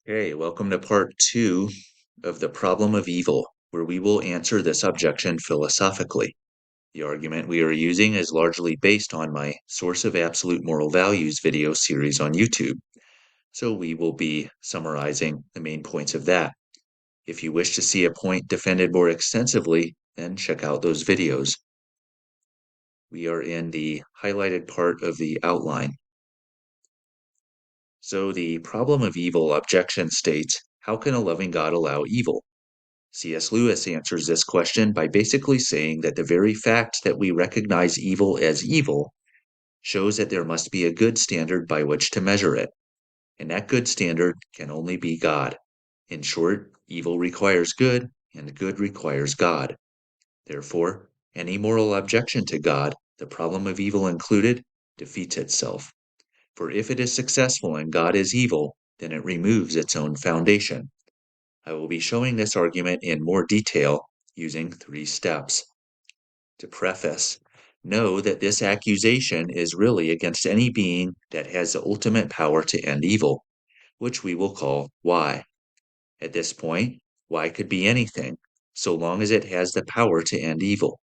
Hey, welcome to part two of the problem of evil, where we will answer this objection philosophically. The argument we are using is largely based on my Source of Absolute Moral Values video series on YouTube, so we will be summarizing the main points of that. If you wish to see a point defended more extensively, then check out those videos. We are in the highlighted part of the outline. So the problem of evil objection states, how can a loving God allow evil? C.S. Lewis answers this question by basically saying that the very fact that we recognize evil as evil shows that there must be a good standard by which to measure it, and that good standard can only be God. In short, evil requires good, and good requires God. Therefore, any moral objection to God, the problem of evil included, defeats itself. For if it is successful and God is evil, then it removes its own foundation. I will be showing this argument in more detail using 3 steps. To preface, know that this accusation is really against any being that has the ultimate power to end evil, which we will call Y. At this point, Y could be anything, so long as it has the power to end evil.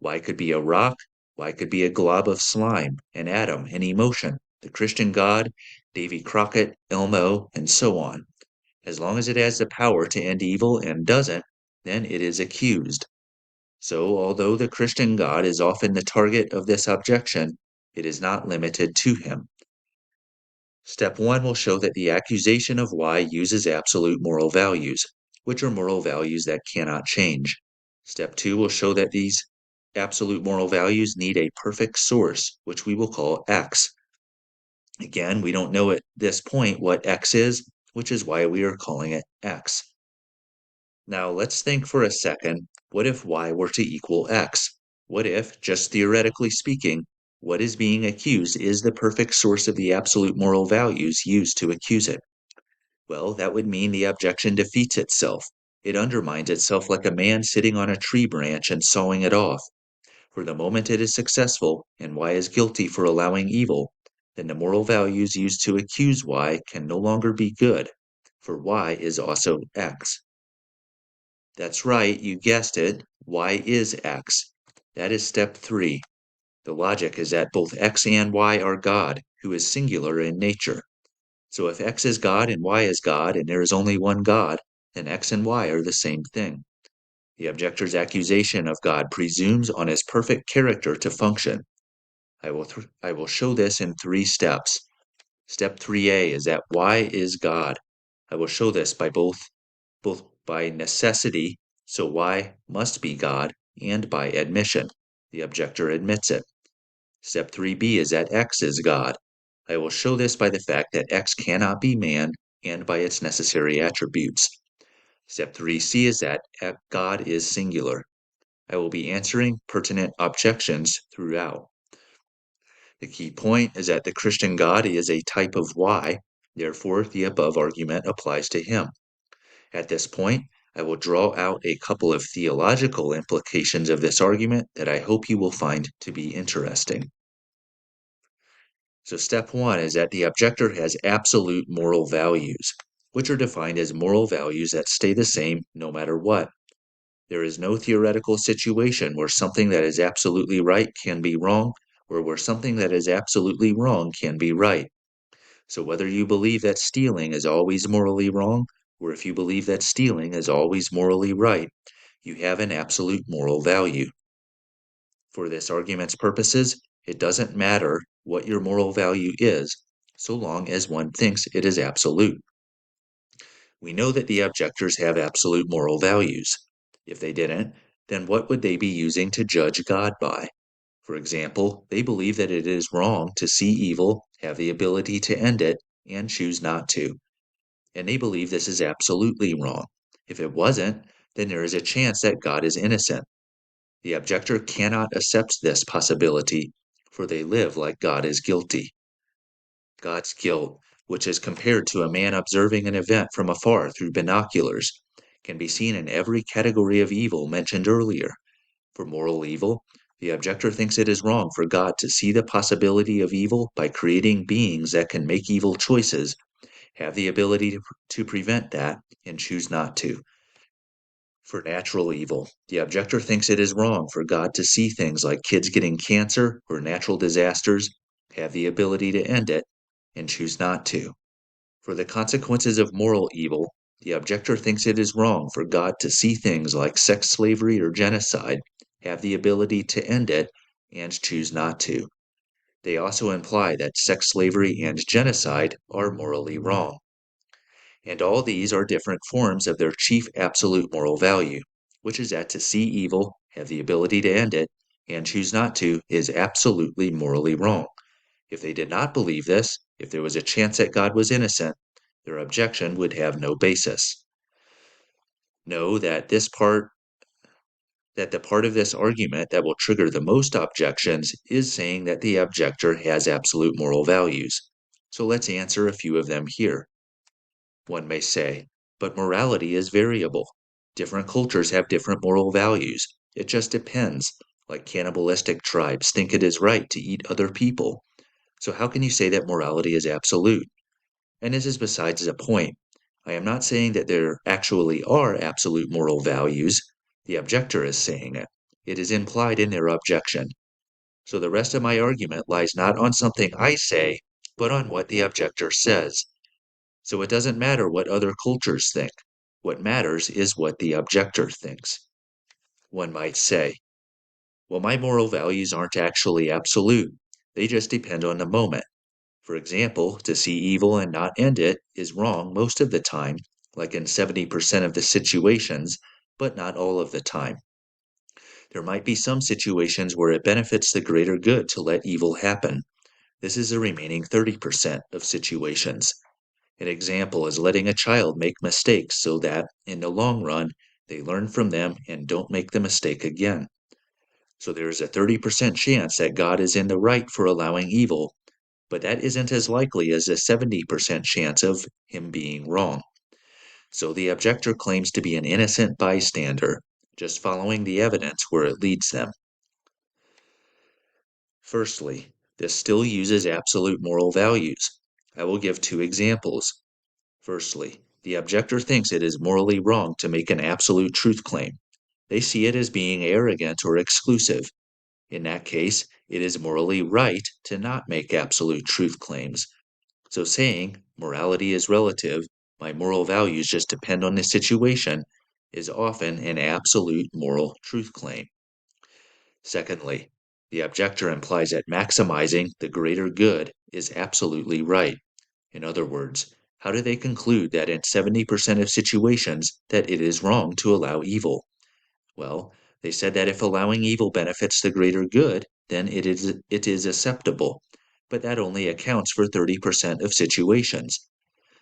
Y could be a rock, Y could be a glob of slime, an atom, an emotion, the Christian God, Davy Crockett, Elmo, and so on. As long as it has the power to end evil and doesn't, then it is accused. So, although the Christian God is often the target of this objection, it is not limited to him. Step 1 will show that the accusation of Y uses absolute moral values, which are moral values that cannot change. Step 2 will show that these absolute moral values need a perfect source, which we will call X. Again, we don't know at this point what X is, which is why we are calling it X. Now let's think for a second, what if Y were to equal X? What if, just theoretically speaking, what is being accused is the perfect source of the absolute moral values used to accuse it? Well, that would mean the objection defeats itself. It undermines itself like a man sitting on a tree branch and sawing it off. For the moment it is successful, and Y is guilty for allowing evil, then the moral values used to accuse Y can no longer be good, for Y is also X. That's right, you guessed it. Y is X. That is step 3. The logic is that both X and Y are God, who is singular in nature. So if X is God and Y is God, and there is only one God, then X and Y are the same thing. The objector's accusation of God presumes on his perfect character to function. I will show this in 3 steps. Step 3a is that Y is God. I will show this by both by necessity, so Y must be God, and by admission. The objector admits it. Step 3b is that X is God. I will show this by the fact that X cannot be man and by its necessary attributes. Step 3c is that God is singular. I will be answering pertinent objections throughout. The key point is that the Christian God is a type of Y, therefore the above argument applies to him. At this point, I will draw out a couple of theological implications of this argument that I hope you will find to be interesting. So step 1 is that the objector has absolute moral values, which are defined as moral values that stay the same no matter what. There is no theoretical situation where something that is absolutely right can be wrong, or where something that is absolutely wrong can be right. So whether you believe that stealing is always morally wrong, or if you believe that stealing is always morally right, you have an absolute moral value. For this argument's purposes, it doesn't matter what your moral value is, so long as one thinks it is absolute. We know that the objectors have absolute moral values. If they didn't, then what would they be using to judge God by? For example, they believe that it is wrong to see evil, have the ability to end it, and choose not to. And they believe this is absolutely wrong. If it wasn't, then there is a chance that God is innocent. The objector cannot accept this possibility, for they live like God is guilty. God's guilt, which is compared to a man observing an event from afar through binoculars, can be seen in every category of evil mentioned earlier. For moral evil, the objector thinks it is wrong for God to see the possibility of evil by creating beings that can make evil choices, have the ability to prevent that, and choose not to. For natural evil, the objector thinks it is wrong for God to see things like kids getting cancer or natural disasters, have the ability to end it, and choose not to. For the consequences of moral evil, the objector thinks it is wrong for God to see things like sex slavery or genocide, have the ability to end it, and choose not to. They also imply that sex slavery and genocide are morally wrong. And all these are different forms of their chief absolute moral value, which is that to see evil, have the ability to end it, and choose not to is absolutely morally wrong. If they did not believe this, if there was a chance that God was innocent, their objection would have no basis. Know that the part of this argument that will trigger the most objections is saying that the objector has absolute moral values. So let's answer a few of them here. One may say, but morality is variable. Different cultures have different moral values. It just depends. Like cannibalistic tribes think it is right to eat other people. So how can you say that morality is absolute? And this is besides the point. I am not saying that there actually are absolute moral values. The objector is saying it. It is implied in their objection. So the rest of my argument lies not on something I say, but on what the objector says. So it doesn't matter what other cultures think. What matters is what the objector thinks. One might say, well, my moral values aren't actually absolute. They just depend on the moment. For example, to see evil and not end it is wrong most of the time, like in 70% of the situations, but not all of the time. There might be some situations where it benefits the greater good to let evil happen. This is the remaining 30% of situations. An example is letting a child make mistakes so that, in the long run, they learn from them and don't make the mistake again. So there is a 30% chance that God is in the right for allowing evil, but that isn't as likely as a 70% chance of him being wrong. So the objector claims to be an innocent bystander, just following the evidence where it leads them. Firstly, this still uses absolute moral values. I will give two examples. Firstly, the objector thinks it is morally wrong to make an absolute truth claim. They see it as being arrogant or exclusive. In that case, it is morally right to not make absolute truth claims. So saying morality is relative, my moral values just depend on the situation, is often an absolute moral truth claim. Secondly, the objector implies that maximizing the greater good is absolutely right. In other words, how do they conclude that in 70% of situations that it is wrong to allow evil? Well, they said that if allowing evil benefits the greater good, then it is acceptable, but that only accounts for 30% of situations.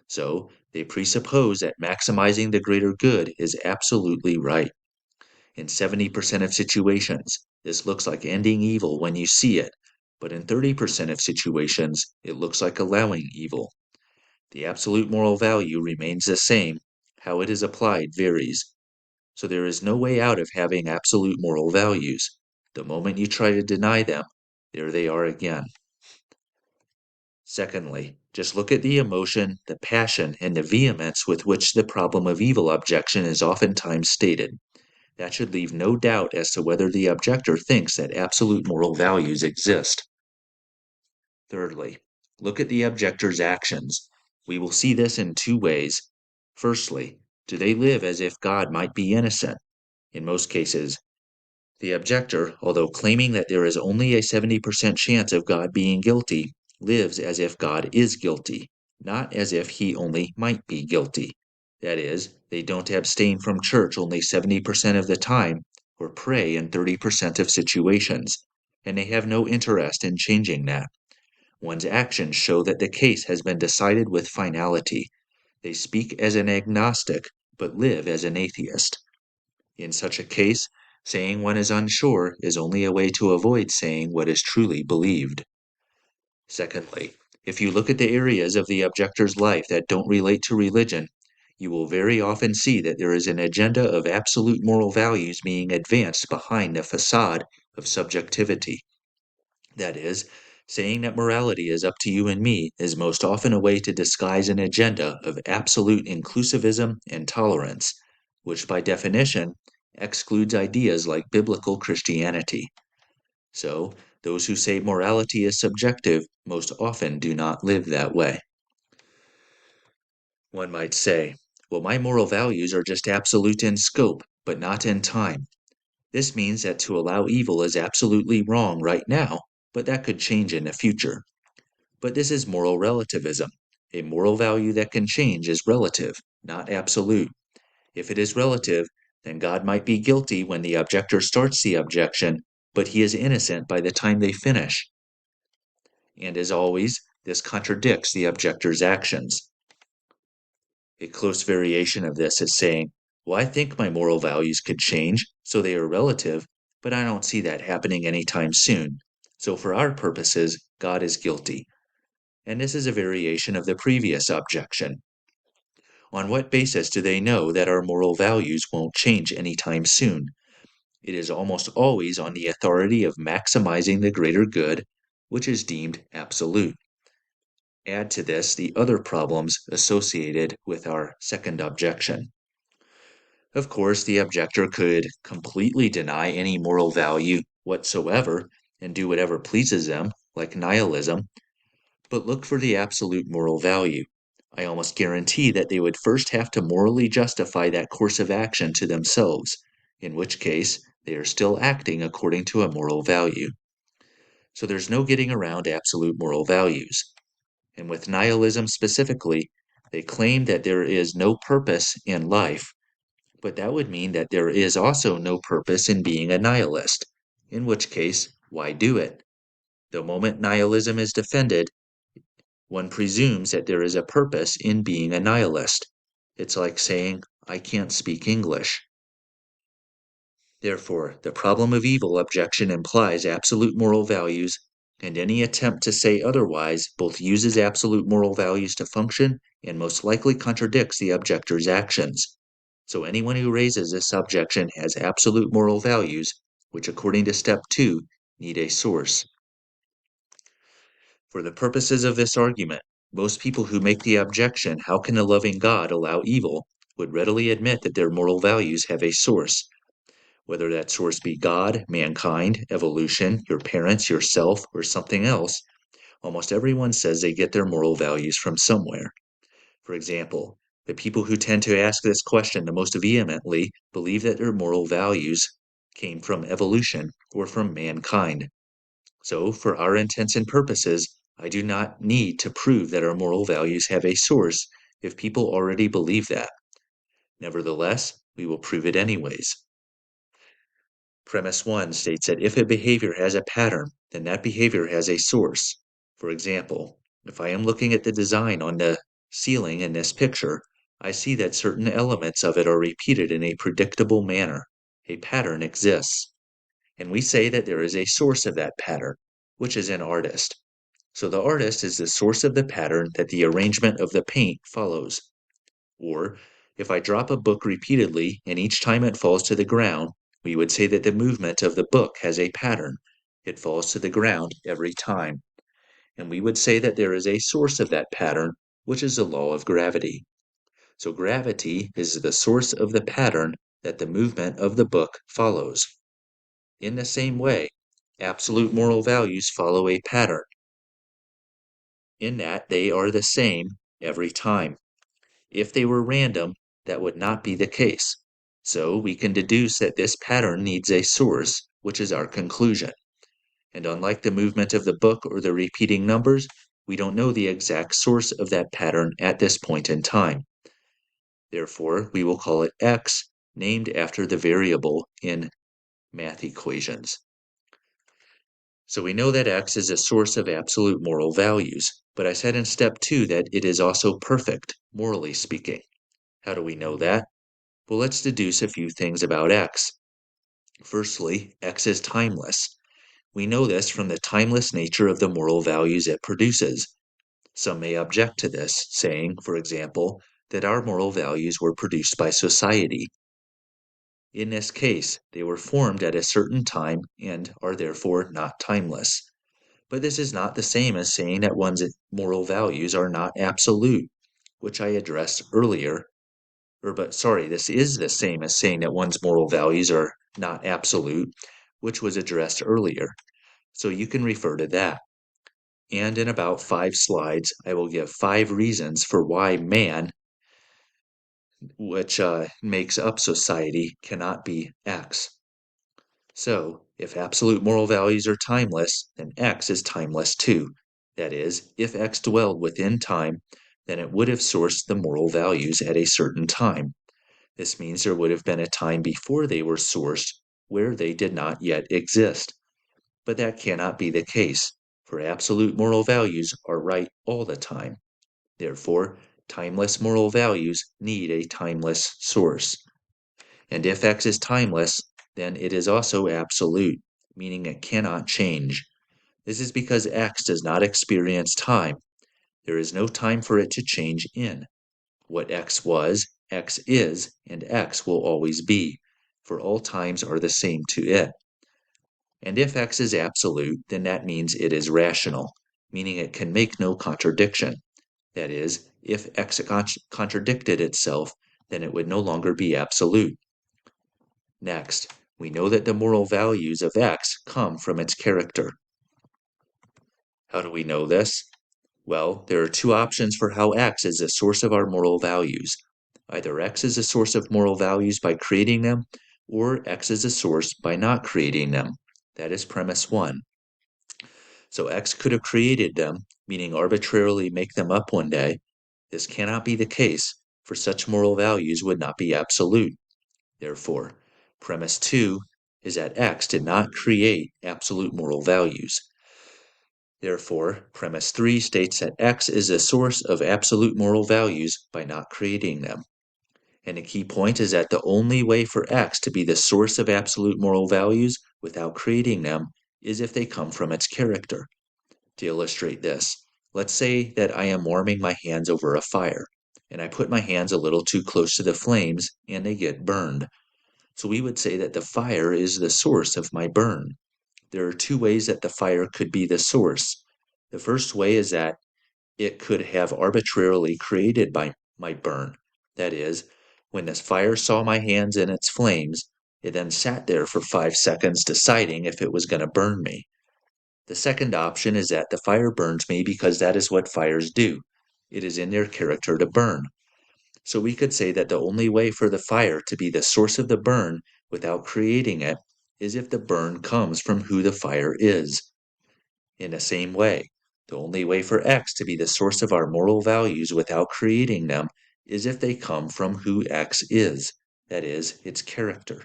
So, they presuppose that maximizing the greater good is absolutely right. In 70% of situations, this looks like ending evil when you see it, but in 30% of situations, it looks like allowing evil. The absolute moral value remains the same, how it is applied varies. So there is no way out of having absolute moral values. The moment you try to deny them, there they are again. Secondly, just look at the emotion, the passion, and the vehemence with which the problem of evil objection is oftentimes stated. That should leave no doubt as to whether the objector thinks that absolute moral values exist. Thirdly, look at the objector's actions. We will see this in two ways. Firstly, do they live as if God might be innocent? In most cases, the objector, although claiming that there is only a 70% chance of God being guilty, lives as if God is guilty, not as if he only might be guilty. That is, they don't abstain from church only 70% of the time, or pray in 30% of situations, and they have no interest in changing that. One's actions show that the case has been decided with finality. They speak as an agnostic, but live as an atheist. In such a case, saying one is unsure is only a way to avoid saying what is truly believed. Secondly, if you look at the areas of the objector's life that don't relate to religion, you will very often see that there is an agenda of absolute moral values being advanced behind the facade of subjectivity. That is, Saying that morality is up to you and me is most often a way to disguise an agenda of absolute inclusivism and tolerance, which by definition excludes ideas like biblical Christianity. So, those who say morality is subjective most often do not live that way. One might say, well, my moral values are just absolute in scope, but not in time. This means that to allow evil is absolutely wrong right now, but that could change in the future. But this is moral relativism. A moral value that can change is relative, not absolute. If it is relative, then God might be guilty when the objector starts the objection, but he is innocent by the time they finish. And as always, this contradicts the objector's actions. A close variation of this is saying, well, I think my moral values could change, so they are relative, but I don't see that happening anytime soon. So for our purposes, God is guilty. And this is a variation of the previous objection. On what basis do they know that our moral values won't change anytime soon? It is almost always on the authority of maximizing the greater good, which is deemed absolute. Add to this the other problems associated with our second objection. Of course, the objector could completely deny any moral value whatsoever and do whatever pleases them, like nihilism, but look for the absolute moral value. I almost guarantee that they would first have to morally justify that course of action to themselves, in which case they are still acting according to a moral value. So there's no getting around absolute moral values. And with nihilism specifically, they claim that there is no purpose in life, but that would mean that there is also no purpose in being a nihilist, in which case, why do it? The moment nihilism is defended, one presumes that there is a purpose in being a nihilist. It's like saying, I can't speak English. Therefore, the problem of evil objection implies absolute moral values, and any attempt to say otherwise both uses absolute moral values to function and most likely contradicts the objector's actions. So anyone who raises this objection has absolute moral values, which according to step 2, need a source. For the purposes of this argument, most people who make the objection, how can a loving God allow evil, would readily admit that their moral values have a source. Whether that source be God, mankind, evolution, your parents, yourself, or something else, almost everyone says they get their moral values from somewhere. For example, the people who tend to ask this question the most vehemently believe that their moral values came from evolution or from mankind. So, for our intents and purposes, I do not need to prove that our moral values have a source if people already believe that. Nevertheless, we will prove it anyways. Premise 1 states that if a behavior has a pattern, then that behavior has a source. For example, if I am looking at the design on the ceiling in this picture, I see that certain elements of it are repeated in a predictable manner. A pattern exists. And we say that there is a source of that pattern, which is an artist. So the artist is the source of the pattern that the arrangement of the paint follows. Or, if I drop a book repeatedly and each time it falls to the ground, we would say that the movement of the book has a pattern. It falls to the ground every time. And we would say that there is a source of that pattern, which is the law of gravity. So gravity is the source of the pattern that the movement of the book follows. In the same way, absolute moral values follow a pattern, in that they are the same every time. If they were random, that would not be the case. So we can deduce that this pattern needs a source, which is our conclusion. And unlike the movement of the book or the repeating numbers, we don't know the exact source of that pattern at this point in time. Therefore, we will call it x, named after the variable in math equations. So we know that x is a source of absolute moral values, but I said in step 2 that it is also perfect, morally speaking. How do we know that? Well, let's deduce a few things about x. Firstly, x is timeless. We know this from the timeless nature of the moral values it produces. Some may object to this, saying, for example, that our moral values were produced by society. In this case, they were formed at a certain time and are therefore not timeless. But this is not the same as saying that one's moral values are not absolute, which I addressed earlier. This is the same as saying that one's moral values are not absolute, which was addressed earlier. So you can refer to that. And in about 5 slides, I will give 5 reasons for why man, which makes up society, cannot be X. So, if absolute moral values are timeless, then X is timeless too. That is, if X dwelled within time, then it would have sourced the moral values at a certain time. This means there would have been a time before they were sourced where they did not yet exist. But that cannot be the case, for absolute moral values are right all the time. Therefore, timeless moral values need a timeless source. And if X is timeless, then it is also absolute, meaning it cannot change. This is because X does not experience time. There is no time for it to change in. What X was, X is, and X will always be, for all times are the same to it. And if X is absolute, then that means it is rational, meaning it can make no contradiction. That is, if X contradicted itself, then it would no longer be absolute. Next, we know that the moral values of X come from its character. How do we know this? Well, there are 2 options for how X is a source of our moral values. Either X is a source of moral values by creating them, or X is a source by not creating them. That is premise 1. So X could have created them, meaning arbitrarily make them up one day. This cannot be the case, for such moral values would not be absolute. Therefore, premise 2 is that X did not create absolute moral values. Therefore, premise 3 states that X is a source of absolute moral values by not creating them. And a key point is that the only way for X to be the source of absolute moral values without creating them is if they come from its character. To illustrate this, let's say that I am warming my hands over a fire, and I put my hands a little too close to the flames and they get burned. So we would say that the fire is the source of my burn. There are 2 ways that the fire could be the source. The first way is that it could have arbitrarily created my burn. That is, when this fire saw my hands in its flames, it then sat there for 5 seconds deciding if it was going to burn me. The second option is that the fire burns me because that is what fires do. It is in their character to burn. So we could say that the only way for the fire to be the source of the burn without creating it is if the burn comes from who the fire is. In the same way, the only way for X to be the source of our moral values without creating them is if they come from who X is, that is, its character.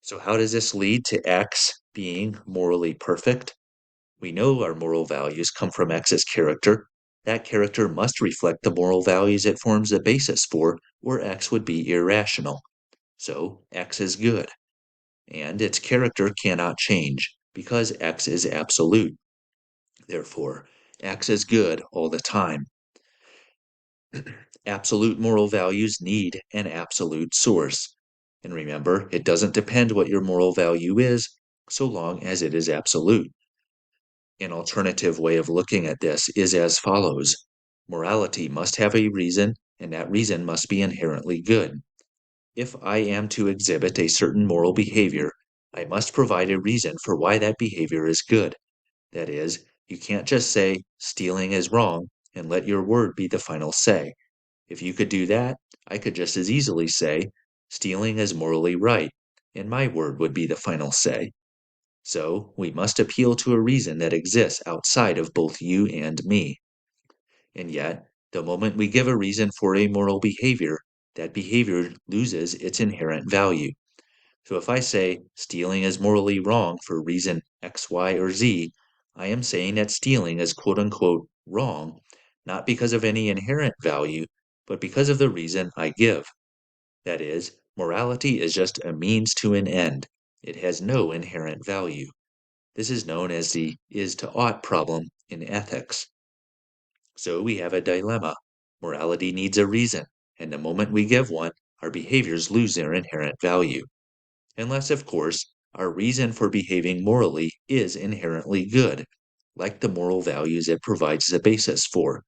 So how does this lead to X being morally perfect? We know our moral values come from X's character. That character must reflect the moral values it forms the basis for, or X would be irrational. So X is good. And its character cannot change, because X is absolute. Therefore, X is good all the time. Absolute moral values need an absolute source. And remember, it doesn't depend what your moral value is, so long as it is absolute. An alternative way of looking at this is as follows. Morality must have a reason, and that reason must be inherently good. If I am to exhibit a certain moral behavior, I must provide a reason for why that behavior is good. That is, you can't just say, stealing is wrong, and let your word be the final say. If you could do that, I could just as easily say, stealing is morally right, and my word would be the final say. So, we must appeal to a reason that exists outside of both you and me. And yet, the moment we give a reason for a moral behavior, that behavior loses its inherent value. So if I say stealing is morally wrong for reason X, Y, or Z, I am saying that stealing is quote unquote wrong, not because of any inherent value, but because of the reason I give. That is, morality is just a means to an end. It has no inherent value. This is known as the is to ought problem in ethics. So we have a dilemma. Morality needs a reason, and the moment we give one, our behaviors lose their inherent value. Unless, of course, Our reason for behaving morally is inherently good, like the moral values it provides the basis for.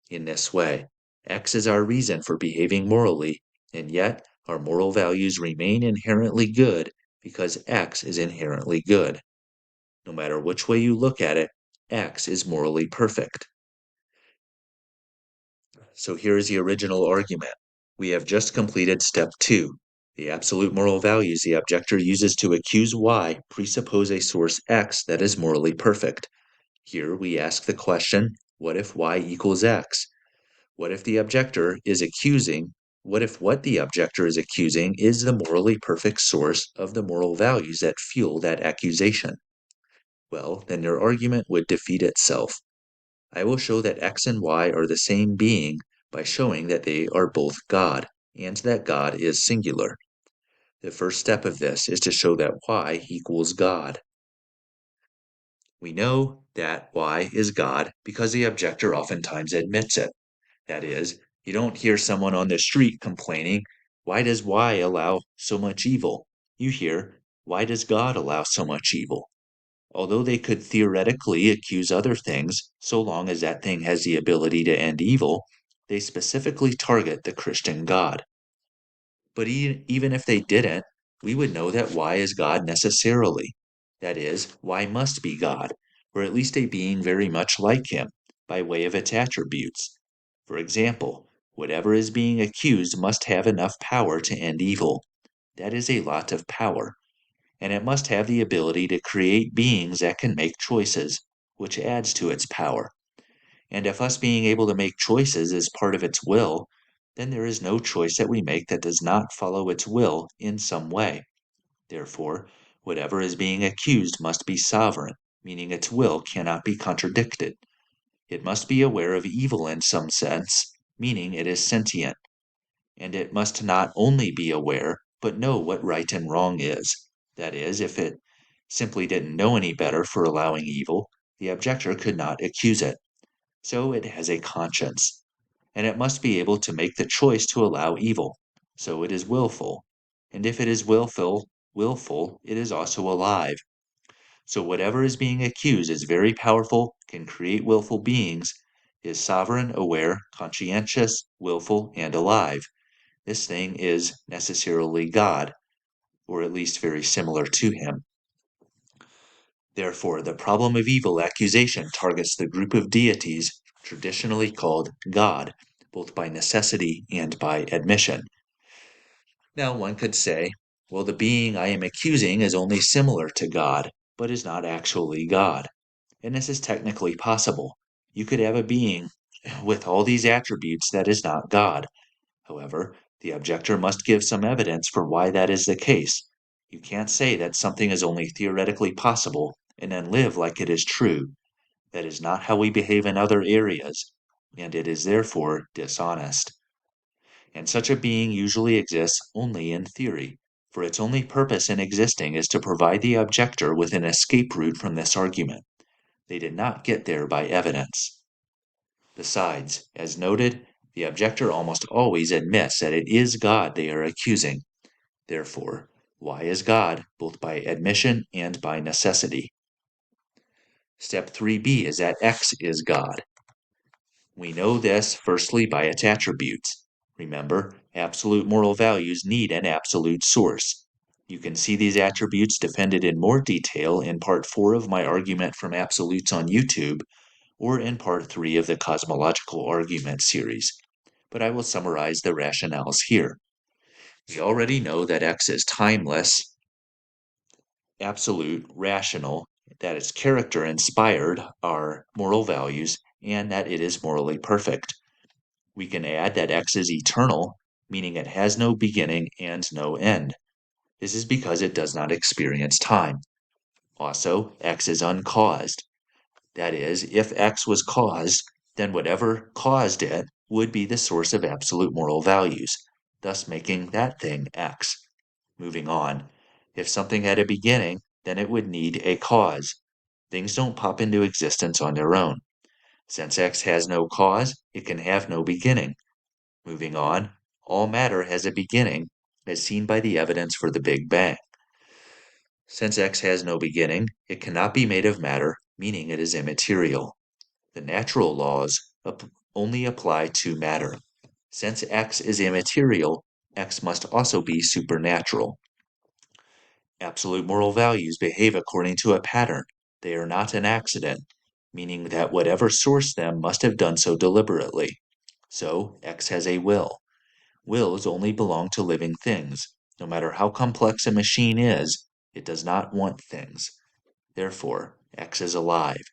In this way, X is our reason for behaving morally, and yet our moral values remain inherently good because X is inherently good. No matter which way you look at it, X is morally perfect. So here is the original argument. We have just completed step 2. The absolute moral values the objector uses to accuse Y presuppose a source X that is morally perfect. Here we ask the question, what if Y equals X? What if the objector is accusing? What if what the objector is accusing is the morally perfect source of the moral values that fuel that accusation? Well, then your argument would defeat itself. I will show that X and Y are the same being by showing that they are both God, and that God is singular. The first step of this is to show that Y equals God. We know that Y is God because the objector oftentimes admits it. That is, you don't hear someone on the street complaining, why does Y allow so much evil? You hear, why does God allow so much evil? Although they could theoretically accuse other things, so long as that thing has the ability to end evil, they specifically target the Christian God. But even if they didn't, we would know that Y is God necessarily. That is, Y must be God, or at least a being very much like him, by way of its attributes. For example, whatever is being accused must have enough power to end evil. That is a lot of power. And it must have the ability to create beings that can make choices, which adds to its power. And if us being able to make choices is part of its will, then there is no choice that we make that does not follow its will in some way. Therefore, whatever is being accused must be sovereign, meaning its will cannot be contradicted. It must be aware of evil in some sense, meaning it is sentient. And it must not only be aware, but know what right and wrong is. That is, if it simply didn't know any better for allowing evil, the objector could not accuse it. So it has a conscience, and it must be able to make the choice to allow evil. So it is willful, and if it is willful, it is also alive. So whatever is being accused is very powerful, can create willful beings, is sovereign, aware, conscientious, willful, and alive. This thing is necessarily God, or at least very similar to him. Therefore, the problem of evil accusation targets the group of deities traditionally called God, both by necessity and by admission. Now, one could say, well, the being I am accusing is only similar to God, but is not actually God. And this is technically possible. You could have a being with all these attributes that is not God. However, the objector must give some evidence for why that is the case. You can't say that something is only theoretically possible and then live like it is true. That is not how we behave in other areas, and it is therefore dishonest. And such a being usually exists only in theory, for its only purpose in existing is to provide the objector with an escape route from this argument. They did not get there by evidence. Besides, as noted, the objector almost always admits that it is God they are accusing. Therefore, Y is God both by admission and by necessity. Step 3b is that X is God. We know this firstly by its attributes. Remember, absolute moral values need an absolute source. You can see these attributes defended in more detail in part 4 of my argument from absolutes on YouTube, or in part 3 of the cosmological argument series, but I will summarize the rationales here. We already know that X is timeless, absolute, rational, that its character inspired our moral values, and that it is morally perfect. We can add that X is eternal, meaning it has no beginning and no end. This is because it does not experience time. Also, X is uncaused. That is, if X was caused, then whatever caused it would be the source of absolute moral values, thus making that thing X. Moving on, if something had a beginning, then it would need a cause. Things don't pop into existence on their own. Since X has no cause, it can have no beginning. Moving on, all matter has a beginning, as seen by the evidence for the Big Bang. Since X has no beginning, it cannot be made of matter, meaning it is immaterial. The natural laws only apply to matter. Since X is immaterial, X must also be supernatural. Absolute moral values behave according to a pattern. They are not an accident, meaning that whatever sourced them must have done so deliberately. So, X has a will. Wills only belong to living things. No matter how complex a machine is, it does not want things. Therefore, X is alive.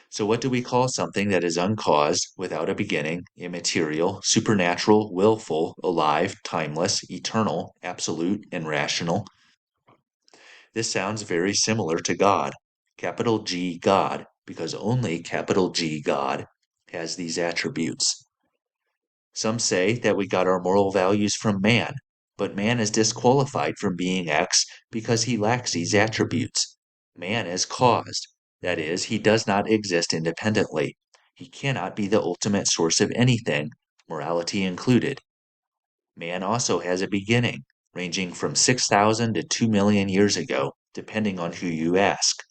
So, what do we call something that is uncaused, without a beginning, immaterial, supernatural, willful, alive, timeless, eternal, absolute, and rational? This sounds very similar to God, capital G God, because only capital G God has these attributes. Some say that we got our moral values from man, but man is disqualified from being X because he lacks these attributes. Man is caused, that is, he does not exist independently. He cannot be the ultimate source of anything, morality included. Man also has a beginning, ranging from 6,000 to 2 million years ago, depending on who you ask.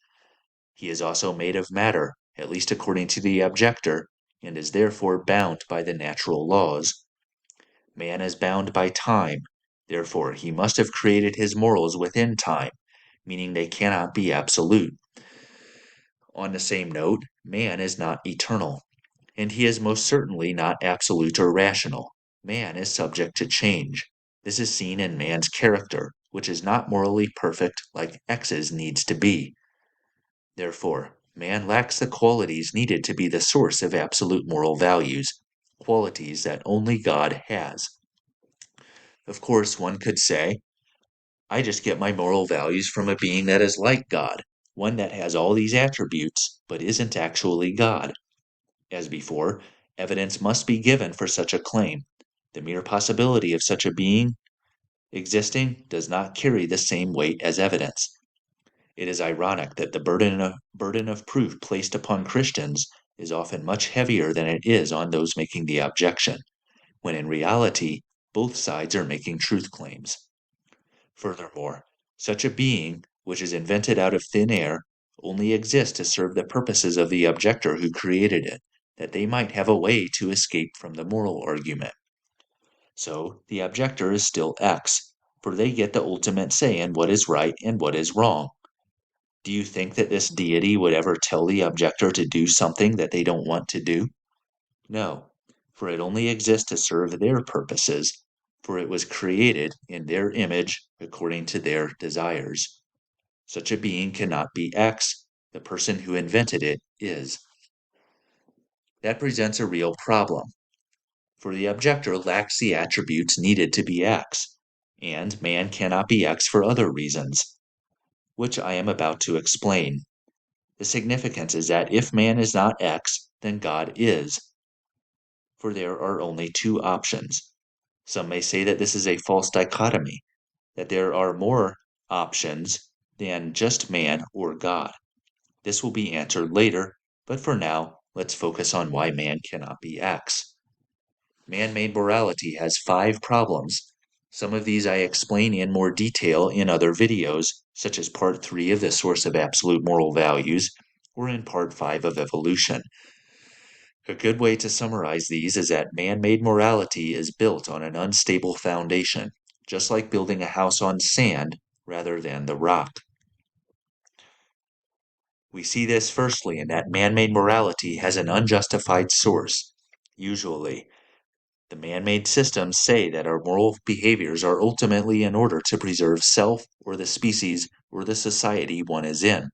He is also made of matter, at least according to the objector, and is therefore bound by the natural laws. Man is bound by time, therefore he must have created his morals within time, meaning they cannot be absolute. On the same note, man is not eternal, and he is most certainly not absolute or rational. Man is subject to change. This is seen in man's character, which is not morally perfect like X's needs to be. Therefore, man lacks the qualities needed to be the source of absolute moral values, qualities that only God has. Of course, one could say, I just get my moral values from a being that is like God, one that has all these attributes, but isn't actually God. As before, evidence must be given for such a claim. The mere possibility of such a being existing does not carry the same weight as evidence. It is ironic that the burden of proof placed upon Christians is often much heavier than it is on those making the objection, when in reality, both sides are making truth claims. Furthermore, such a being, which is invented out of thin air, only exists to serve the purposes of the objector who created it, that they might have a way to escape from the moral argument. So, the objector is still X, for they get the ultimate say in what is right and what is wrong. Do you think that this deity would ever tell the objector to do something that they don't want to do? No, for it only exists to serve their purposes, for it was created in their image according to their desires. Such a being cannot be X, the person who invented it is. That presents a real problem, for the objector lacks the attributes needed to be X, and man cannot be X for other reasons, which I am about to explain. The significance is that if man is not X, then God is, for there are only two options. Some may say that this is a false dichotomy, that there are more options than just man or God. This will be answered later, but for now, let's focus on why man cannot be X. Man-made morality has 5 problems. Some of these I explain in more detail in other videos, such as Part 3 of The Source of Absolute Moral Values, or in Part 5 of Evolution. A good way to summarize these is that man-made morality is built on an unstable foundation, just like building a house on sand rather than the rock. We see this firstly in that man-made morality has an unjustified source. Usually, the man-made systems say that our moral behaviors are ultimately in order to preserve self or the species or the society one is in.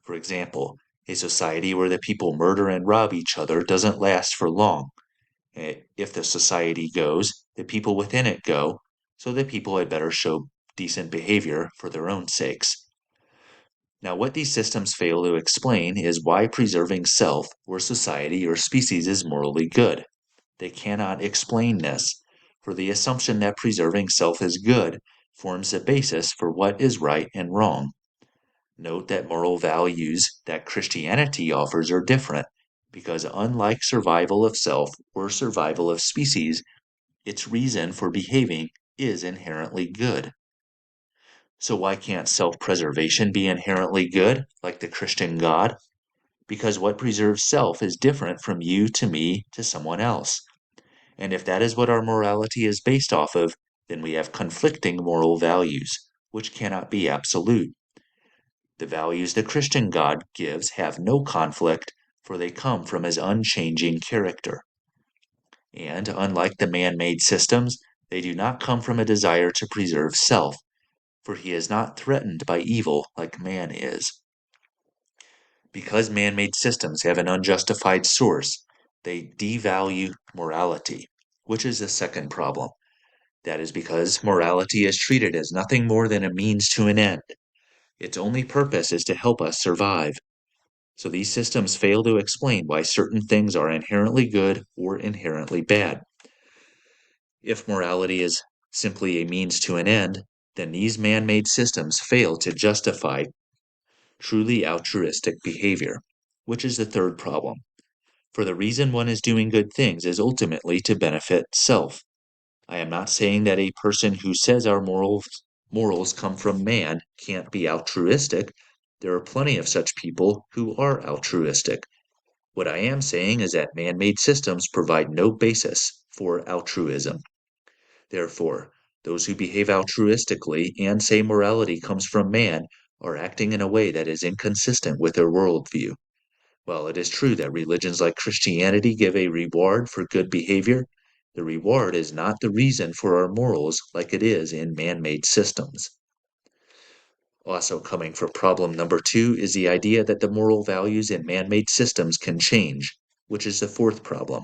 For example, a society where the people murder and rob each other doesn't last for long. If the society goes, the people within it go, so the people had better show decent behavior for their own sakes. Now, what these systems fail to explain is why preserving self or society or species is morally good. They cannot explain this, for the assumption that preserving self is good forms the basis for what is right and wrong. Note that moral values that Christianity offers are different, because unlike survival of self or survival of species, its reason for behaving is inherently good. So why can't self-preservation be inherently good, like the Christian God? Because what preserves self is different from you to me to someone else. And if that is what our morality is based off of, then we have conflicting moral values, which cannot be absolute. The values the Christian God gives have no conflict, for they come from his unchanging character. And unlike the man made systems, they do not come from a desire to preserve self, for he is not threatened by evil like man is. Because man made systems have an unjustified source, they devalue morality, which is the second problem. That is because morality is treated as nothing more than a means to an end. Its only purpose is to help us survive. So these systems fail to explain why certain things are inherently good or inherently bad. If morality is simply a means to an end, then these man made systems fail to justify truly altruistic behavior, which is the third problem. For the reason one is doing good things is ultimately to benefit self. I am not saying that a person who says our morals come from man can't be altruistic. There are plenty of such people who are altruistic. What I am saying is that man made systems provide no basis for altruism. Therefore, those who behave altruistically and say morality comes from man are acting in a way that is inconsistent with their worldview. While it is true that religions like Christianity give a reward for good behavior, the reward is not the reason for our morals like it is in man made systems. Also, coming for problem number two is the idea that the moral values in man made systems can change, which is the fourth problem.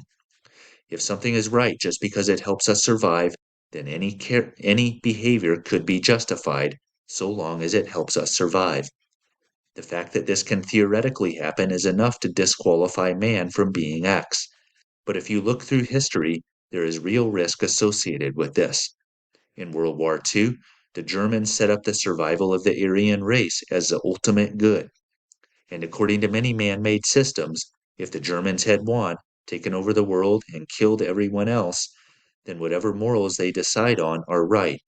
If something is right just because it helps us survive, then any behavior could be justified so long as it helps us survive. The fact that this can theoretically happen is enough to disqualify man from being X. But if you look through history, there is real risk associated with this. In World War II, the Germans set up the survival of the Aryan race as the ultimate good. And according to many man made systems, if the Germans had won, taken over the world, and killed everyone else, then whatever morals they decide on are right,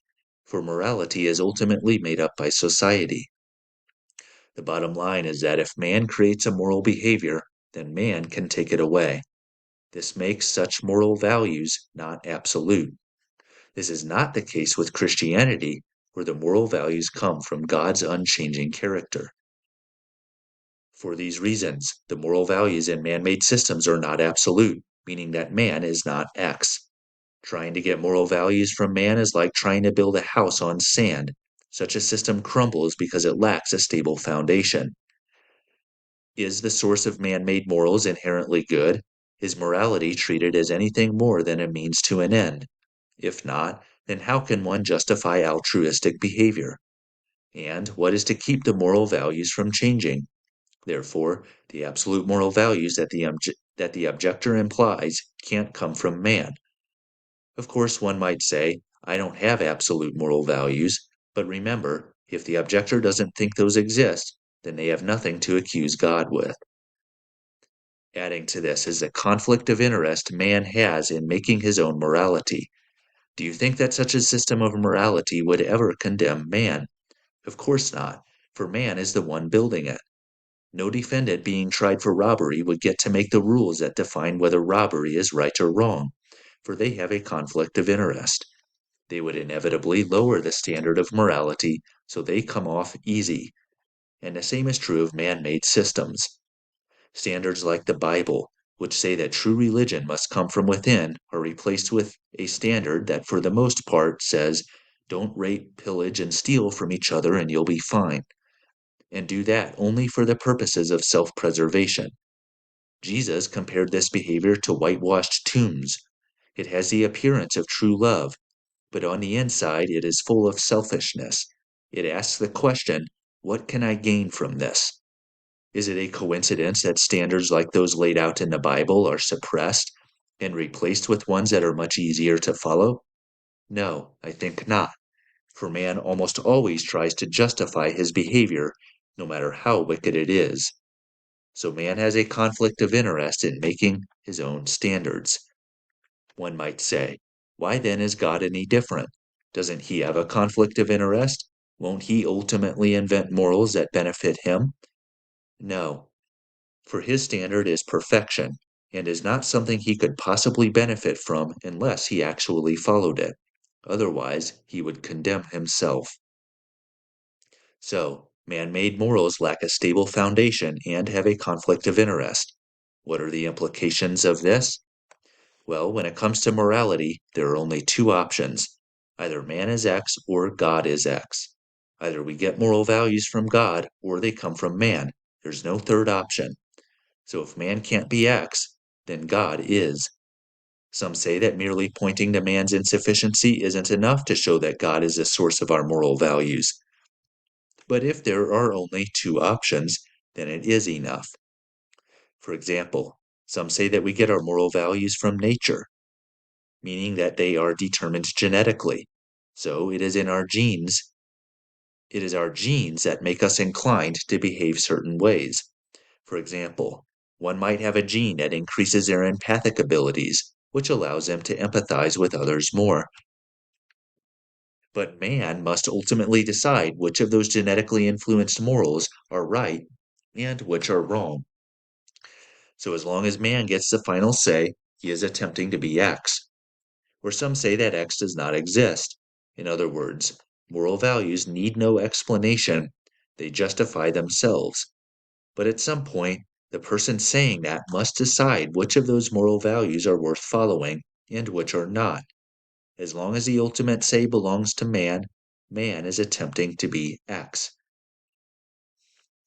for morality is ultimately made up by society. The bottom line is that if man creates a moral behavior, then man can take it away. This makes such moral values not absolute. This is not the case with Christianity, where the moral values come from God's unchanging character. For these reasons, the moral values in man made systems are not absolute, meaning that man is not X. Trying to get moral values from man is like trying to build a house on sand. Such a system crumbles because it lacks a stable foundation. Is the source of man made morals inherently good? Is morality treated as anything more than a means to an end? If not, then how can one justify altruistic behavior? And what is to keep the moral values from changing? Therefore, the absolute moral values that the objector implies can't come from man. Of course, one might say, I don't have absolute moral values, but remember, if the objector doesn't think those exist, then they have nothing to accuse God with. Adding to this is the conflict of interest man has in making his own morality. Do you think that such a system of morality would ever condemn man? Of course not, for man is the one building it. No defendant being tried for robbery would get to make the rules that define whether robbery is right or wrong, for they have a conflict of interest. They would inevitably lower the standard of morality so they come off easy. And the same is true of man made systems. Standards like the Bible, which say that true religion must come from within, are replaced with a standard that, for the most part, says, don't rape, pillage, and steal from each other and you'll be fine. And do that only for the purposes of self preservation. Jesus compared this behavior to whitewashed tombs. It has the appearance of true love, but on the inside it is full of selfishness. It asks the question, what can I gain from this? Is it a coincidence that standards like those laid out in the Bible are suppressed and replaced with ones that are much easier to follow? No, I think not, for man almost always tries to justify his behavior, no matter how wicked it is. So man has a conflict of interest in making his own standards. One might say, why then is God any different? Doesn't he have a conflict of interest? Won't he ultimately invent morals that benefit him? No, for his standard is perfection and is not something he could possibly benefit from unless he actually followed it. Otherwise, he would condemn himself. So, man made morals lack a stable foundation and have a conflict of interest. What are the implications of this? Well, when it comes to morality, there are only two options. Either man is X or God is X. Either we get moral values from God or they come from man. There's no third option. So if man can't be X, then God is. Some say that merely pointing to man's insufficiency isn't enough to show that God is the source of our moral values. But if there are only two options, then it is enough. For example, some say that we get our moral values from nature, meaning that they are determined genetically. So it is in our genes. It is our genes that make us inclined to behave certain ways. For example, one might have a gene that increases their empathic abilities, which allows them to empathize with others more. But man must ultimately decide which of those genetically influenced morals are right and which are wrong. So as long as man gets the final say, he is attempting to be X. Or some say that X does not exist. In other words, moral values need no explanation, they justify themselves. But at some point, the person saying that must decide which of those moral values are worth following and which are not. As long as the ultimate say belongs to man, man is attempting to be X.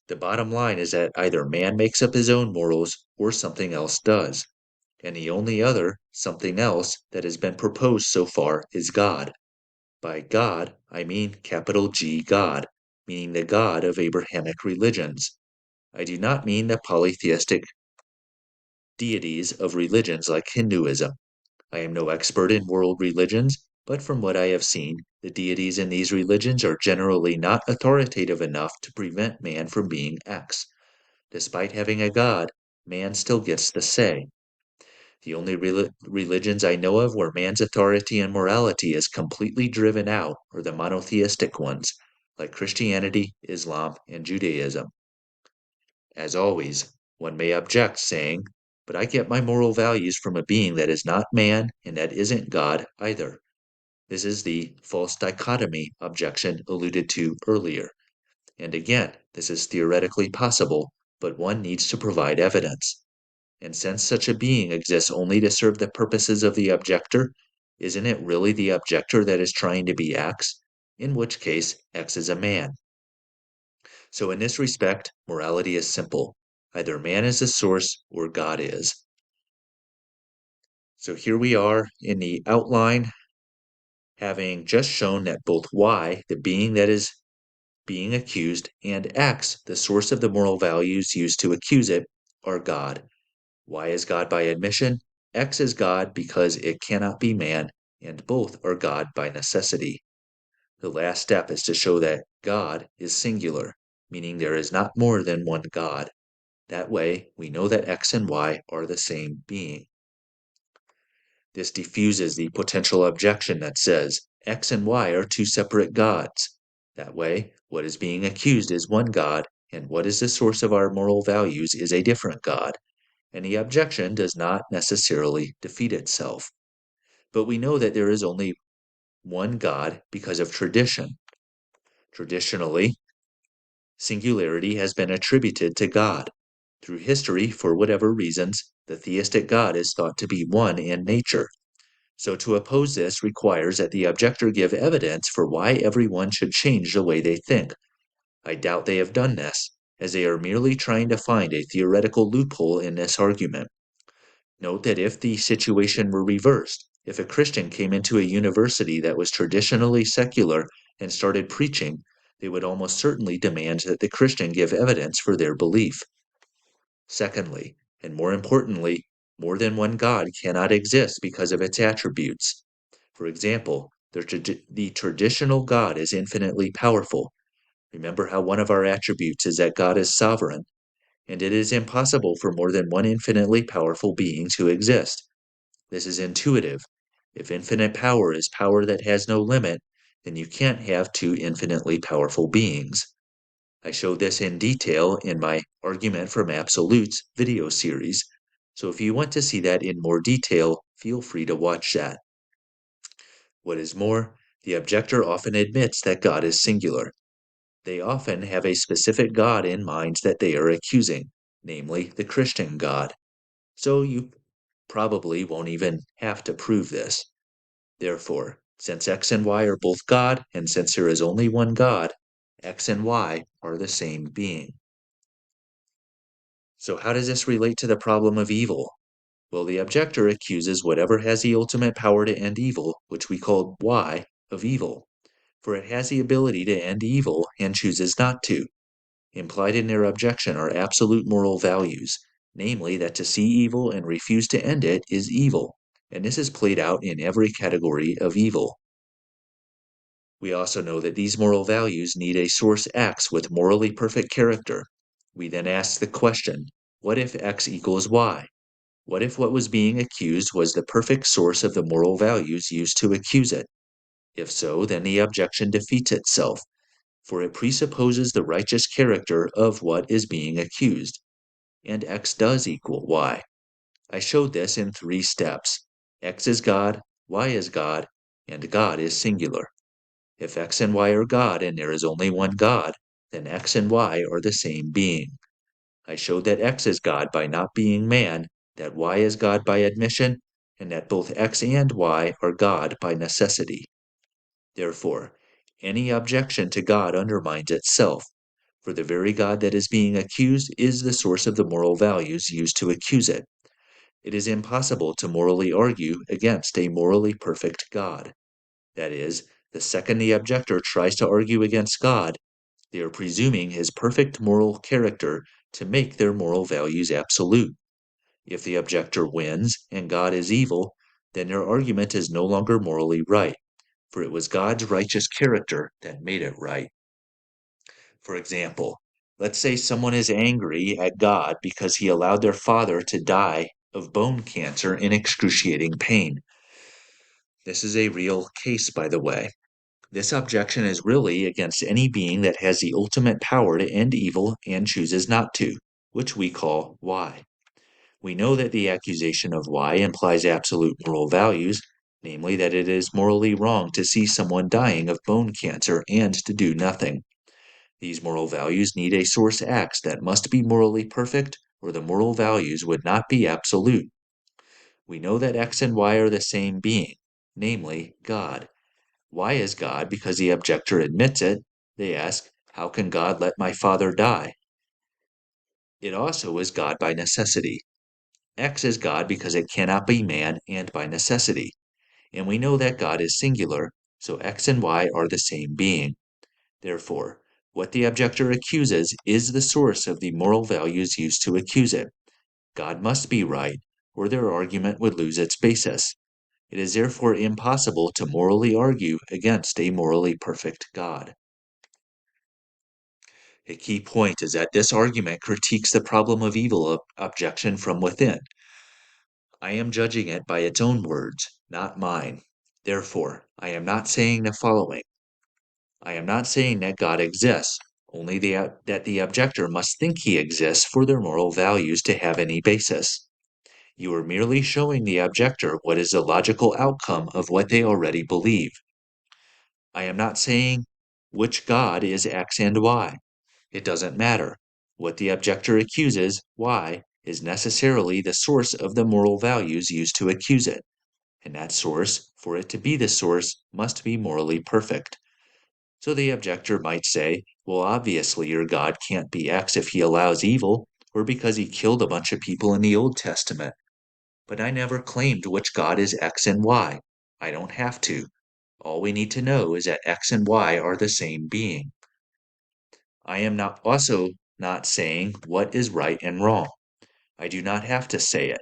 The bottom line is that either man makes up his own morals or something else does. And the only other, something else, that has been proposed so far is God. By God, I mean capital G God, meaning the God of Abrahamic religions. I do not mean the polytheistic deities of religions like Hinduism. I am no expert in world religions, but from what I have seen, the deities in these religions are generally not authoritative enough to prevent man from being X. Despite having a God, man still gets the say. The only religions I know of where man's authority and morality is completely driven out are the monotheistic ones, like Christianity, Islam, and Judaism. As always, one may object, saying, but I get my moral values from a being that is not man and that isn't God either. This is the false dichotomy objection alluded to earlier. And again, this is theoretically possible, but one needs to provide evidence. And since such a being exists only to serve the purposes of the objector, isn't it really the objector that is trying to be X? In which case, X is a man. So in this respect, morality is simple. Either man is the source or God is. So here we are in the outline, having just shown that both Y, the being that is being accused, and X, the source of the moral values used to accuse it, are God. Y is God by admission, X is God because it cannot be man, and both are God by necessity. The last step is to show that God is singular, meaning there is not more than one God. That way, we know that X and Y are the same being. This diffuses the potential objection that says X and Y are two separate gods. That way, what is being accused is one God, and what is the source of our moral values is a different God, and the objection does not necessarily defeat itself. But we know that there is only one God because of tradition. Traditionally, singularity has been attributed to God. Through history, for whatever reasons, the theistic God is thought to be one in nature. So to oppose this requires that the objector give evidence for why everyone should change the way they think. I doubt they have done this, as they are merely trying to find a theoretical loophole in this argument. Note that if the situation were reversed, if a Christian came into a university that was traditionally secular and started preaching, they would almost certainly demand that the Christian give evidence for their belief. Secondly, and more importantly, more than one God cannot exist because of its attributes. For example, the traditional God is infinitely powerful. Remember how one of our attributes is that God is sovereign, and it is impossible for more than one infinitely powerful being to exist. This is intuitive. If infinite power is power that has no limit, then you can't have two infinitely powerful beings. I showed this in detail in my Argument from Absolutes video series, so if you want to see that in more detail, feel free to watch that. What is more, the objector often admits that God is singular. They often have a specific God in mind that they are accusing, namely the Christian God. So you probably won't even have to prove this. Therefore, since x and y are both God, and since there is only one God, x and y are the same being. So how does this relate to the problem of evil? Well, the objector accuses whatever has the ultimate power to end evil, which we call y, of evil, for it has the ability to end evil and chooses not to. Implied in their objection are absolute moral values, namely that to see evil and refuse to end it is evil, and this is played out in every category of evil. We also know that these moral values need a source X with morally perfect character. We then ask the question, what if X equals Y? What if what was being accused was the perfect source of the moral values used to accuse it? If so, then the objection defeats itself, for it presupposes the righteous character of what is being accused, and X does equal Y. I showed this in 3 steps. X is God, Y is God, and God is singular. If X and Y are God and there is only one God, then X and Y are the same being. I showed that X is God by not being man, that Y is God by admission, and that both X and Y are God by necessity. Therefore, any objection to God undermines itself, for the very God that is being accused is the source of the moral values used to accuse it. It is impossible to morally argue against a morally perfect God. That is, the second the objector tries to argue against God, they are presuming his perfect moral character to make their moral values absolute. If the objector wins and God is evil, then their argument is no longer morally right, for it was God's righteous character that made it right. For example, let's say someone is angry at God because he allowed their father to die of bone cancer in excruciating pain. This is a real case, by the way. This objection is really against any being that has the ultimate power to end evil and chooses not to, which we call Y. We know that the accusation of Y implies absolute moral values, namely that it is morally wrong to see someone dying of bone cancer and to do nothing. These moral values need a source X that must be morally perfect, or the moral values would not be absolute. We know that X and Y are the same being, namely God. Y is God because the objector admits it. They ask, how can God let my father die? It also is God by necessity. X is God because it cannot be man and by necessity. And we know that God is singular, so X and Y are the same being. Therefore, what the objector accuses is the source of the moral values used to accuse it. God must be right, or their argument would lose its basis. It is therefore impossible to morally argue against a morally perfect God. A key point is that this argument critiques the problem of evil objection from within. I am judging it by its own words, not mine. Therefore, I am not saying the following. I am not saying that God exists, only that the objector must think he exists for their moral values to have any basis. You are merely showing the objector what is the logical outcome of what they already believe. I am not saying which God is X and Y. It doesn't matter. What the objector accuses, Y, is necessarily the source of the moral values used to accuse it. And that source, for it to be the source, must be morally perfect. So the objector might say, well, obviously your God can't be X if he allows evil, or because he killed a bunch of people in the Old Testament. But I never claimed which God is X and Y. I don't have to. All we need to know is that X and Y are the same being. I am not saying what is right and wrong. I do not have to say it.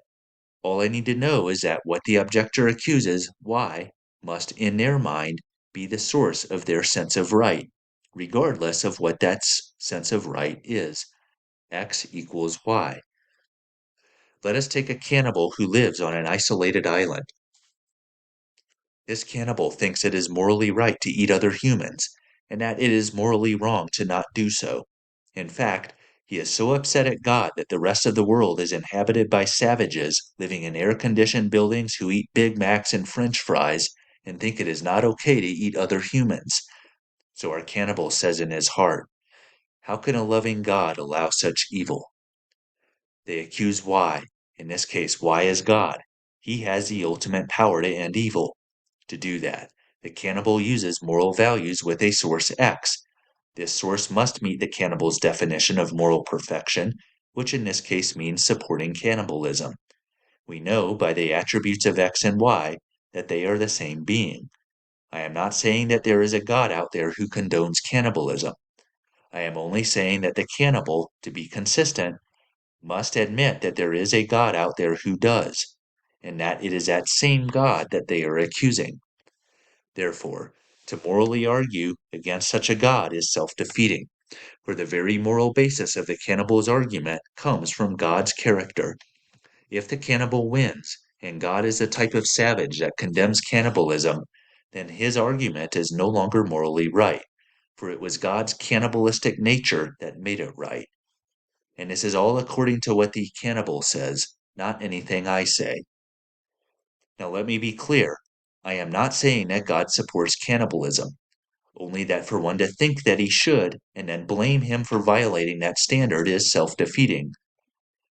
All I need to know is that what the objector accuses, Y, must in their mind be the source of their sense of right, regardless of what that sense of right is. X equals Y. Let us take a cannibal who lives on an isolated island. This cannibal thinks it is morally right to eat other humans, and that it is morally wrong to not do so. In fact, he is so upset at God that the rest of the world is inhabited by savages living in air conditioned buildings who eat Big Macs and French fries and think it is not okay to eat other humans. So our cannibal says in his heart, how can a loving God allow such evil? They accuse Y. In this case, Y is God. He has the ultimate power to end evil. To do that, the cannibal uses moral values with a source X. This source must meet the cannibal's definition of moral perfection, which in this case means supporting cannibalism. We know by the attributes of X and Y that they are the same being. I am not saying that there is a God out there who condones cannibalism. I am only saying that the cannibal, to be consistent, must admit that there is a God out there who does, and that it is that same God that they are accusing. Therefore, to morally argue against such a God is self-defeating, for the very moral basis of the cannibal's argument comes from God's character. If the cannibal wins, and God is the type of savage that condemns cannibalism, then his argument is no longer morally right, for it was God's cannibalistic nature that made it right. And this is all according to what the cannibal says, not anything I say. Now let me be clear. I am not saying that God supports cannibalism, only that for one to think that he should and then blame him for violating that standard is self-defeating.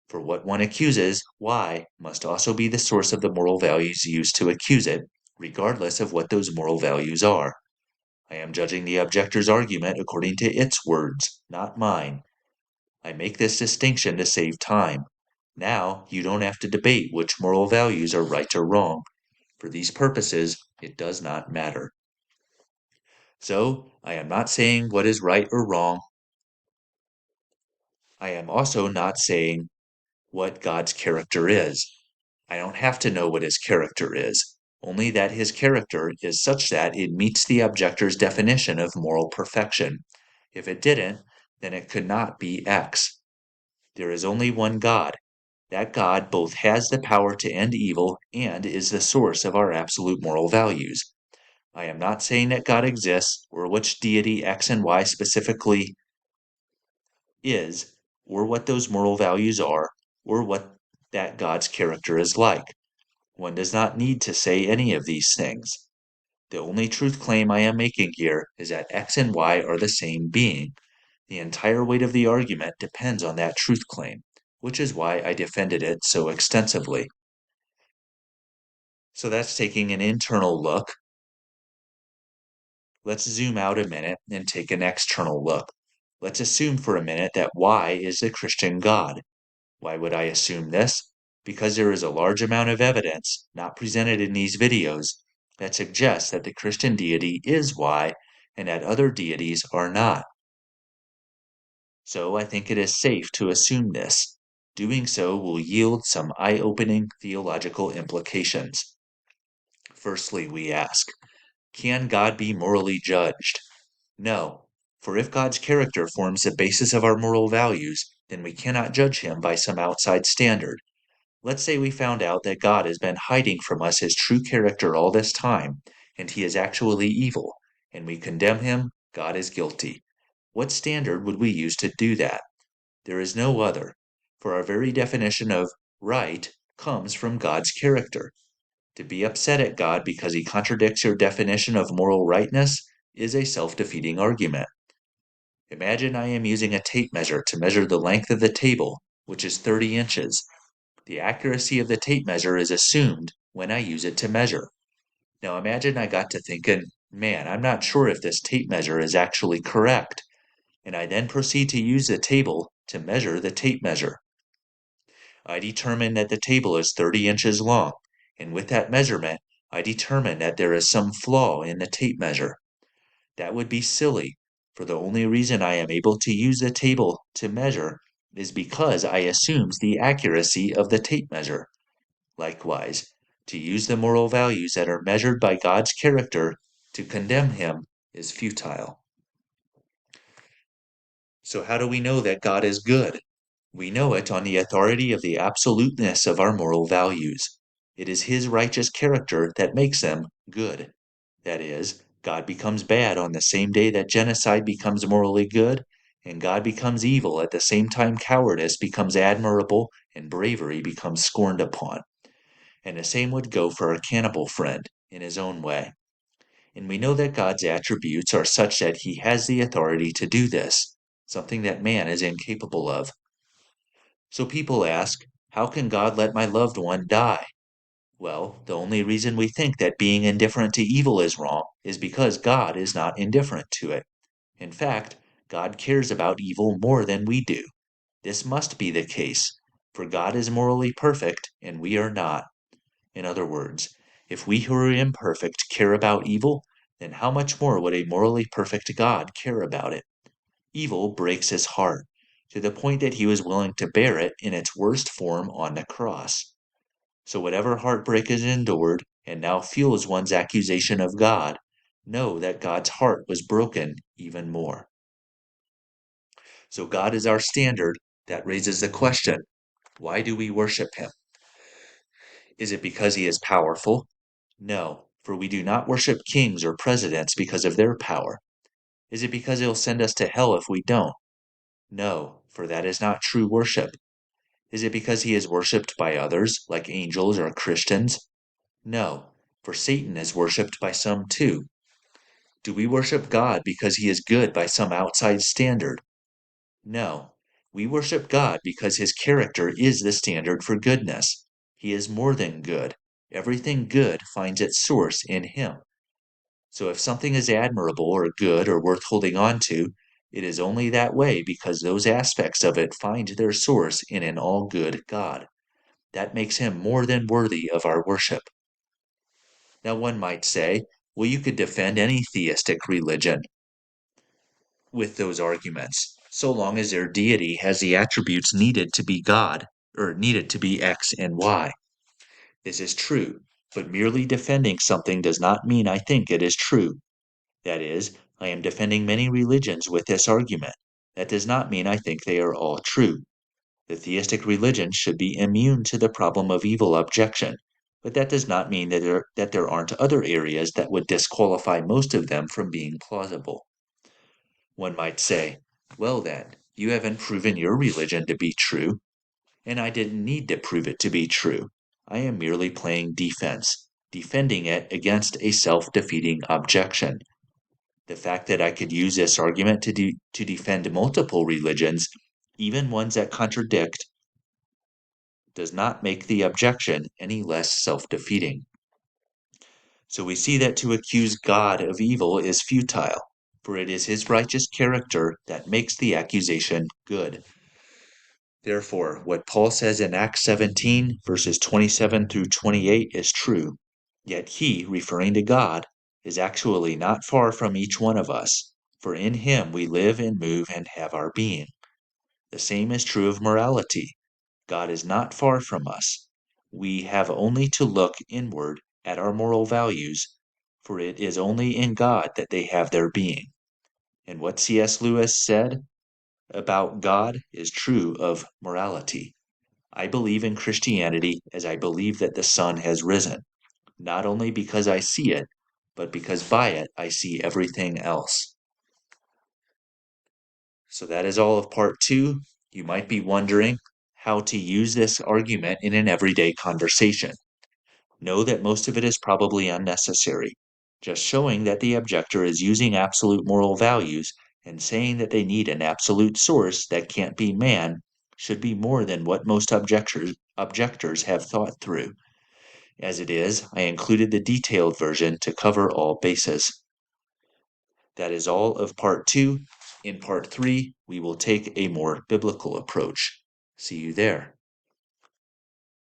For what one accuses, Y must also be the source of the moral values used to accuse it, regardless of what those moral values are. I am judging the objector's argument according to its words, not mine. I make this distinction to save time. Now you don't have to debate which moral values are right or wrong. For these purposes, it does not matter. So, I am not saying what is right or wrong. I am also not saying what God's character is. I don't have to know what his character is, only that his character is such that it meets the objector's definition of moral perfection. If it didn't, then it could not be X. There is only one God. That God both has the power to end evil and is the source of our absolute moral values. I am not saying that God exists, or which deity X and Y specifically is, or what those moral values are, or what that God's character is like. One does not need to say any of these things. The only truth claim I am making here is that X and Y are the same being. The entire weight of the argument depends on that truth claim, which is why I defended it so extensively. So that's taking an internal look. Let's zoom out a minute and take an external look. Let's assume for a minute that Y is the Christian God. Why would I assume this? Because there is a large amount of evidence, not presented in these videos, that suggests that the Christian deity is Y and that other deities are not. So I think it is safe to assume this. Doing so will yield some eye-opening theological implications. Firstly, we ask, can God be morally judged? No, for if God's character forms the basis of our moral values, then we cannot judge him by some outside standard. Let's say we found out that God has been hiding from us his true character all this time, and he is actually evil, and we condemn him, God is guilty. What standard would we use to do that? There is no other, for our very definition of right comes from God's character. To be upset at God because he contradicts your definition of moral rightness is a self-defeating argument. Imagine I am using a tape measure to measure the length of the table, which is 30 inches. The accuracy of the tape measure is assumed when I use it to measure. Now imagine I got to thinking, man, I'm not sure if this tape measure is actually correct, and I then proceed to use the table to measure the tape measure. I determine that the table is 30 inches long, and with that measurement, I determine that there is some flaw in the tape measure. That would be silly, for the only reason I am able to use the table to measure is because I assumes the accuracy of the tape measure. Likewise, to use the moral values that are measured by God's character to condemn him is futile. So how do we know that God is good? We know it on the authority of the absoluteness of our moral values. It is his righteous character that makes them good. That is, God becomes bad on the same day that genocide becomes morally good, and God becomes evil at the same time cowardice becomes admirable and bravery becomes scorned upon. And the same would go for our cannibal friend in his own way. And we know that God's attributes are such that he has the authority to do this, something that man is incapable of. So people ask, how can God let my loved one die? Well, the only reason we think that being indifferent to evil is wrong is because God is not indifferent to it. In fact, God cares about evil more than we do. This must be the case, for God is morally perfect and we are not. In other words, if we who are imperfect care about evil, then how much more would a morally perfect God care about it? Evil breaks his heart, to the point that he was willing to bear it in its worst form on the cross. So whatever heartbreak is endured, and now fuels one's accusation of God, know that God's heart was broken even more. So God is our standard. That raises the question, why do we worship him? Is it because he is powerful? No, for we do not worship kings or presidents because of their power. Is it because he'll send us to hell if we don't? No, for that is not true worship. Is it because he is worshipped by others, like angels or Christians? No, for Satan is worshipped by some too. Do we worship God because he is good by some outside standard? No, we worship God because his character is the standard for goodness. He is more than good. Everything good finds its source in him. So if something is admirable or good or worth holding on to, it is only that way because those aspects of it find their source in an all good God. That makes him more than worthy of our worship. Now, one might say, well, you could defend any theistic religion with those arguments, so long as their deity has the attributes needed to be God, or needed to be X and Y. This is true, but merely defending something does not mean I think it is true. That is, I am defending many religions with this argument. That does not mean I think they are all true. The theistic religions should be immune to the problem of evil objection, but that does not mean that there aren't other areas that would disqualify most of them from being plausible. One might say, well then, you haven't proven your religion to be true, and I didn't need to prove it to be true. I am merely playing defense, defending it against a self-defeating objection. The fact that I could use this argument to defend multiple religions, even ones that contradict, does not make the objection any less self-defeating. So we see that to accuse God of evil is futile, for it is his righteous character that makes the accusation good. Therefore, what Paul says in Acts 17, verses 27 through 28 is true. Yet he, referring to God, is actually not far from each one of us, for in him we live and move and have our being. The same is true of morality. God is not far from us. We have only to look inward at our moral values, for it is only in God that they have their being. And what C.S. Lewis said about God is true of morality. I believe in Christianity as I believe that the sun has risen, not only because I see it, but because by it I see everything else. So that is all of part 2. You might be wondering how to use this argument in an everyday conversation. Know that most of it is probably unnecessary, just showing that the objector is using absolute moral values and saying that they need an absolute source that can't be man should be more than what most objectors have thought through. As it is, I included the detailed version to cover all bases. That is all of part 2. In part 3, we will take a more biblical approach. See you there.